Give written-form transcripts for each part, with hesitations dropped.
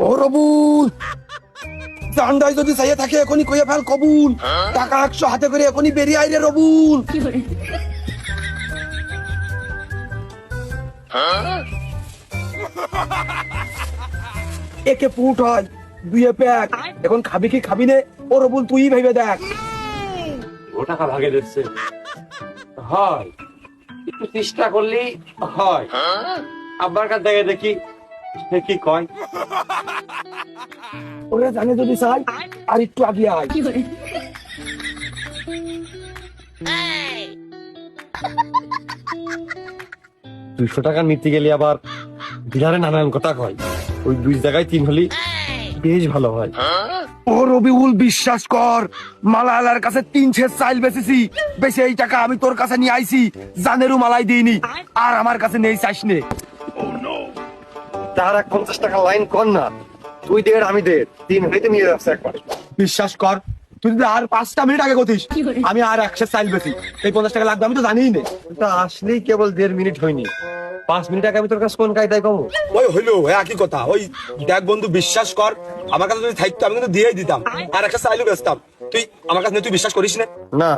ও রবুল, জান্ডায় যদি চাইয়ে থাকে এখনই কইয়া ফেল কবুল। টাকা 100 হাতে করে এখনই বেরিয়ে আইরে রবুল। একে পুট হয়, দুইয়ে প্যাক। এখন খাবি কি খাবি নে? ও রবুল তুই ভেবে দেখ। ও টাকা ভাগে দিচ্ছে, হয় একটু চেষ্টা করলেই হয়। আব্বার কাছ থেকে দেখি সে কি কয়। ওরে জানে যদি চাই আর একটু আগে আয়। 200 টাকা নিতে গেলে আবার ডিলারে নানান কথা কয়। ওই 2 জায়গায় 3 হলি বেশ ভালো হয়। ও রবিউল বিশ্বাস কর, মালালার কাছে 3 ছেদ চাইল বেচেছি, বেশি এই টাকা আমি তোর কাছে নিয়ে আইছি। জানেরও মালাই দিইনি, আর আমার কাছে নেই চাইস নে। তার 50 টাকা লাইন কর না, তুই দে আমি দে, 3 হইতে নিয়ে যাচ্ছে একবার। বিশ্বাস কর, তুই যদি আর 5টা মিনিট আগে গতিস আমি আর 100 চাইল বেশি। এই 50 টাকা লাগবে আমি তো জানিই নে। তা আসলেই কেবল 1.5 মিনিট হয়নি, 5 মিনিট আগে আমি তোর কাছে কোন কায়দায় কমু? ওই হইলো একই কথা। ওই দেখ বন্ধু বিশ্বাস কর, আমার কাছে যদি থাকতো আমি কিন্তু দিয়েই দিতাম, আর 100 চাইলও বেচতাম। তুই আমার কাছে তুই বিশ্বাস করিস না? না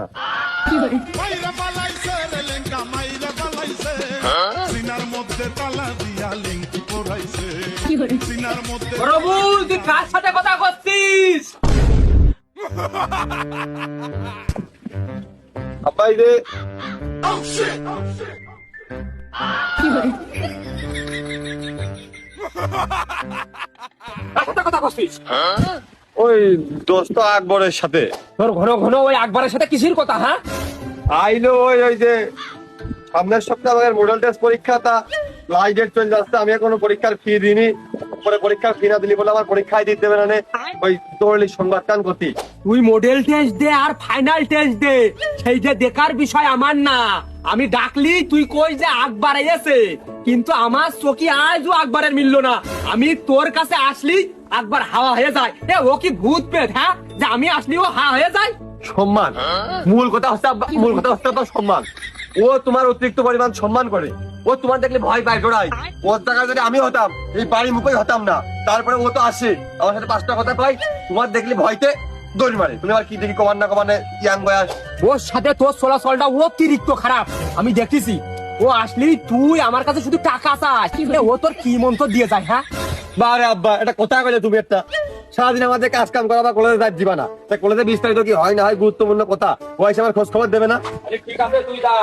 মাইরা পালাইছে রে লেঙ্কা মাইরা পালাইছে সিনার মধ্যে তালা দিয়া লিংকি পরাইছে সিনার মধ্যে রবুল তুই কার সাথে কথা করছিস? আব্বাই দে। কার সাথে কথা করছিস? ওই দোস্ত আকবরের সাথে তোর ঘন ঘন ওই আকবরের সাথে কিসির কথা? হ্যাঁ, আইলো। ওই যে সামনের সপ্তাহে আমাদের মডেল টেস্ট পরীক্ষা, তা লাস্ট ডেট চলে যাচ্ছে। আমি এখনো পরীক্ষার ফি দিইনি, পরে পরীক্ষার ফি না দিলি বলে আমার পরীক্ষায় দিতে দেবে না। ওই তোরলি সংবাদ কান করতি। তুই মডেল টেস্ট দে আর ফাইনাল টেস্ট দে, সেইটা দেখার বিষয় আমার না। আমি ডাকলি তুই কই যে আকবর এসে, কিন্তু আমার চোখে আজও আকবরের মিলল না। আমি তোর কাছে আসলি আকবর হাওয়া হয়ে যায়। এ ও কি ভূত পেট? হ্যাঁ, যে আমি আসলি ও হাওয়া হয়ে যায়? সম্মান, মূল কথা হচ্ছে মূল কথা হচ্ছে আপনার সম্মান। ও তোমার অতিরিক্ত পরিমাণ সম্মান করে। ও তোমার দেখলে ভয় পায়, ডরাই। ওর জায়গায় যদি আমি হতাম এই বাড়ি মুখেই হতাম না। তারপরে ও তো আসে আমার সাথে 5টা কথা কয়, তোমার দেখলে ভয়তে দৌড় মারে। তুমি আবার কি দেখি কমান না কমানে ইয়াং বয়স। ওর সাথে তোর চলাচলটা অতিরিক্ত খারাপ, আমি দেখতেছি। ও আসলি তুই আমার কাছে শুধু টাকা চাস, এ ও তোর কি মন্ত্র দিয়ে যায়? হ্যাঁ, বারে আব্বা, এটা কথা কইলে তুমি একটা। সারাদিন আমাদের কাজ কাম করা বা কলেজে যাই দিবা না। কলেজে বিস্তারিত কি হয় না হয় গুরুত্বপূর্ণ কথা, ও এসে আমার খোঁজ খবর দেবে না। ঠিক আছে তুই যা।